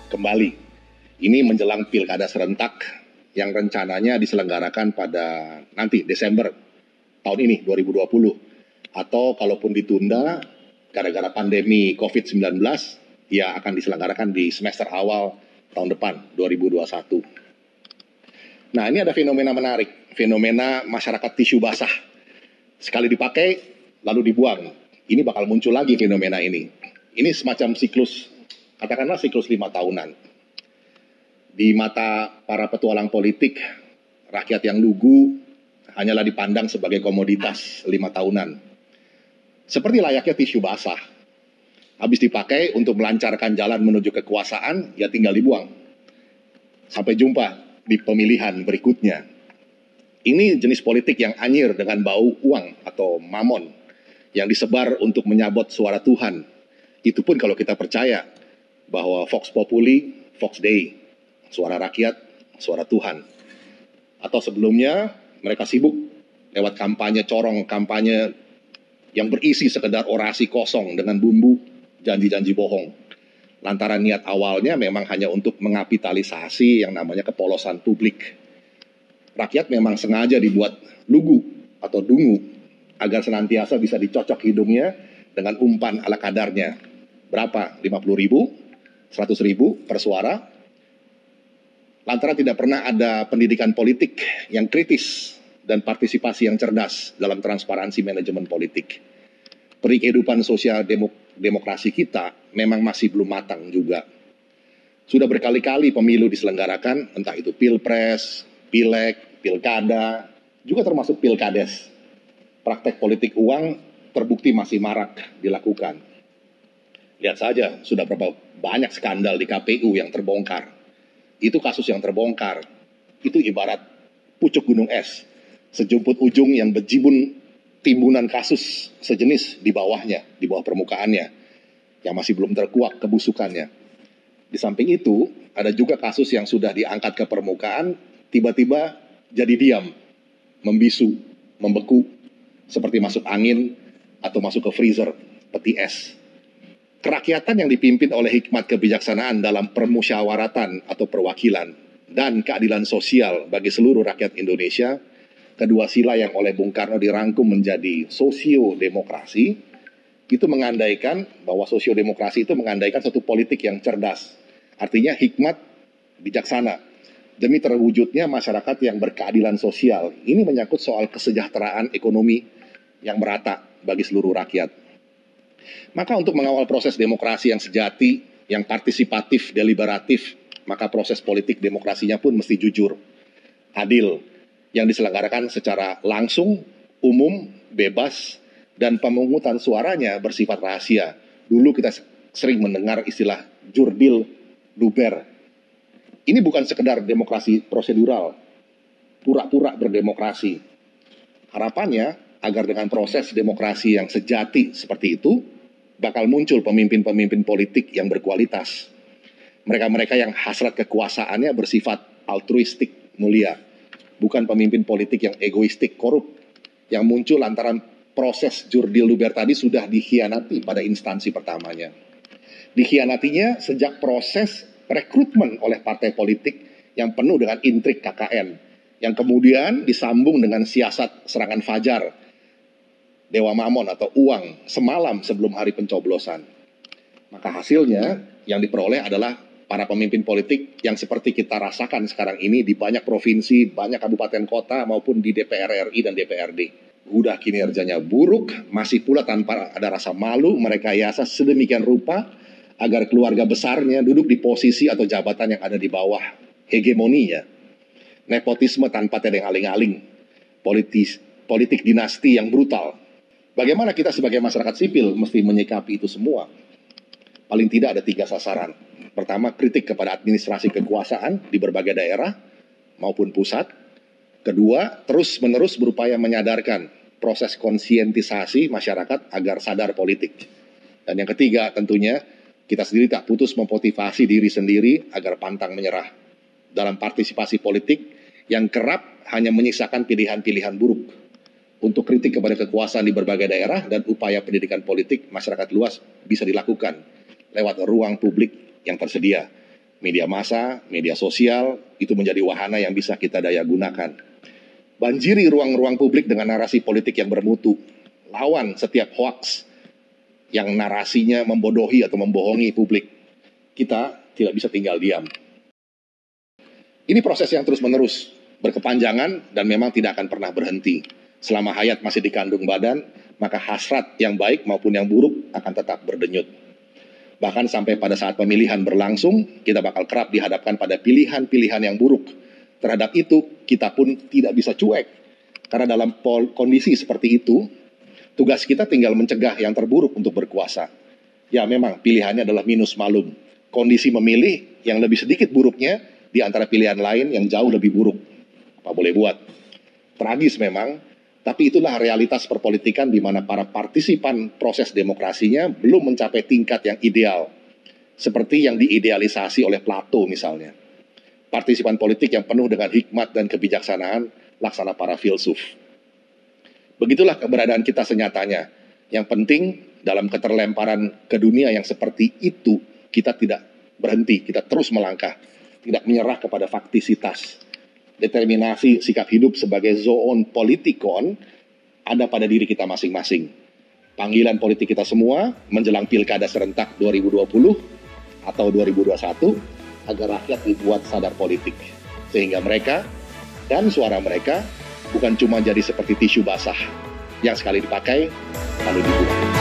kembali. Ini menjelang pilkada serentak yang rencananya diselenggarakan pada nanti Desember tahun ini 2020. Atau kalaupun ditunda gara-gara pandemi COVID-19, ya akan diselenggarakan di semester awal tahun depan 2021. Nah, ini ada fenomena menarik, fenomena masyarakat tisu basah. Sekali dipakai, lalu dibuang. Ini bakal muncul lagi fenomena ini. Ini semacam siklus, katakanlah siklus 5 tahunan. Di mata para petualang politik, rakyat yang lugu hanyalah dipandang sebagai komoditas 5 tahunan. Seperti layaknya tisu basah. Habis dipakai untuk melancarkan jalan menuju kekuasaan, ya tinggal dibuang. Sampai jumpa di pemilihan berikutnya. Ini jenis politik yang anyir dengan bau uang atau mamon yang disebar untuk menyabot suara Tuhan. Itu pun kalau kita percaya bahwa Vox Populi, Vox Dei, suara rakyat, suara Tuhan. Atau sebelumnya mereka sibuk lewat kampanye corong, kampanye yang berisi sekedar orasi kosong dengan bumbu janji-janji bohong. Lantaran niat awalnya memang hanya untuk mengapitalisasi yang namanya kepolosan publik. Rakyat memang sengaja dibuat lugu atau dungu agar senantiasa bisa dicocok hidungnya dengan umpan ala kadarnya. Berapa? 50.000? 100.000 per suara? Lantaran tidak pernah ada pendidikan politik yang kritis dan partisipasi yang cerdas dalam transparansi manajemen politik. Peri kehidupan sosial demokrasi kita memang masih belum matang juga. Sudah berkali-kali pemilu diselenggarakan, entah itu pilpres, pileg, pilkada, juga termasuk pilkades. Praktek politik uang terbukti masih marak dilakukan. Lihat saja, sudah berapa banyak skandal di KPU yang terbongkar. Itu kasus yang terbongkar. Itu ibarat pucuk gunung es. Sejumput ujung yang berjibun timbunan kasus sejenis di bawahnya, di bawah permukaannya, yang masih belum terkuak kebusukannya. Di samping itu, ada juga kasus yang sudah diangkat ke permukaan, tiba-tiba jadi diam, membisu, membeku, seperti masuk angin atau masuk ke freezer, peti es. Kerakyatan yang dipimpin oleh hikmat kebijaksanaan dalam permusyawaratan atau perwakilan dan keadilan sosial bagi seluruh rakyat Indonesia, kedua sila yang oleh Bung Karno dirangkum menjadi sosiodemokrasi, itu mengandaikan bahwa sosiodemokrasi itu mengandaikan satu politik yang cerdas. Artinya hikmat, bijaksana. Demi terwujudnya masyarakat yang berkeadilan sosial. Ini menyangkut soal kesejahteraan ekonomi yang merata bagi seluruh rakyat. Maka untuk mengawal proses demokrasi yang sejati, yang partisipatif, deliberatif, maka proses politik demokrasinya pun mesti jujur, adil, yang diselenggarakan secara langsung, umum, bebas, dan pemungutan suaranya bersifat rahasia. Dulu kita sering mendengar istilah jurdil luber. Ini bukan sekedar demokrasi prosedural, pura-pura berdemokrasi. Harapannya agar dengan proses demokrasi yang sejati seperti itu, bakal muncul pemimpin-pemimpin politik yang berkualitas. Mereka-mereka yang hasrat kekuasaannya bersifat altruistik, mulia. Bukan pemimpin politik yang egoistik, korup, yang muncul lantaran proses jurdil luber tadi sudah dikhianati pada instansi pertamanya. Dikhianatinya sejak proses rekrutmen oleh partai politik yang penuh dengan intrik KKN, yang kemudian disambung dengan siasat serangan fajar, dewa mamon atau uang semalam sebelum hari pencoblosan. Maka hasilnya yang diperoleh adalah para pemimpin politik yang seperti kita rasakan sekarang ini di banyak provinsi, banyak kabupaten kota maupun di DPR RI dan DPRD. Udah kinerjanya buruk, masih pula tanpa ada rasa malu, mereka yasa sedemikian rupa agar keluarga besarnya duduk di posisi atau jabatan yang ada di bawah hegemoninya. Nepotisme tanpa tedeng aling-aling, politik dinasti yang brutal. Bagaimana kita sebagai masyarakat sipil mesti menyikapi itu semua? Paling tidak ada 3 sasaran. Pertama, kritik kepada administrasi kekuasaan di berbagai daerah maupun pusat. Kedua, terus-menerus berupaya menyadarkan proses konsientisasi masyarakat agar sadar politik. Dan yang ketiga, tentunya kita sendiri tak putus memotivasi diri sendiri agar pantang menyerah dalam partisipasi politik yang kerap hanya menyisakan pilihan-pilihan buruk. Untuk kritik kepada kekuasaan di berbagai daerah dan upaya pendidikan politik masyarakat luas bisa dilakukan lewat ruang publik yang tersedia. media massa, media sosial, itu menjadi wahana yang bisa kita daya gunakan. Banjiri ruang-ruang publik dengan narasi politik yang bermutu. Lawan setiap hoaks yang narasinya membodohi atau membohongi publik. Kita tidak bisa tinggal diam. Ini proses yang terus-menerus, berkepanjangan, dan memang tidak akan pernah berhenti. Selama hayat masih dikandung badan, maka hasrat yang baik maupun yang buruk akan tetap berdenyut. Bahkan sampai pada saat pemilihan berlangsung, kita bakal kerap dihadapkan pada pilihan-pilihan yang buruk. Terhadap itu, kita pun tidak bisa cuek. Karena dalam kondisi seperti itu, tugas kita tinggal mencegah yang terburuk untuk berkuasa. Ya memang pilihannya adalah minus malum. Kondisi memilih yang lebih sedikit buruknya di antara pilihan lain yang jauh lebih buruk. Apa boleh buat? Tragis memang, tapi itulah realitas perpolitikan di mana para partisipan proses demokrasinya belum mencapai tingkat yang ideal. Seperti yang diidealisasi oleh Plato misalnya. Partisipan politik yang penuh dengan hikmat dan kebijaksanaan, laksana para filsuf. Begitulah keberadaan kita senyatanya. Yang penting dalam keterlemparan ke dunia yang seperti itu, kita tidak berhenti, kita terus melangkah. Tidak menyerah kepada faktisitas. Determinasi sikap hidup sebagai zoon politikon ada pada diri kita masing-masing. Panggilan politik kita semua menjelang pilkada serentak 2020 atau 2021 agar rakyat dibuat sadar politik. Sehingga mereka dan suara mereka bukan cuma jadi seperti tisu basah yang sekali dipakai lalu dibuang.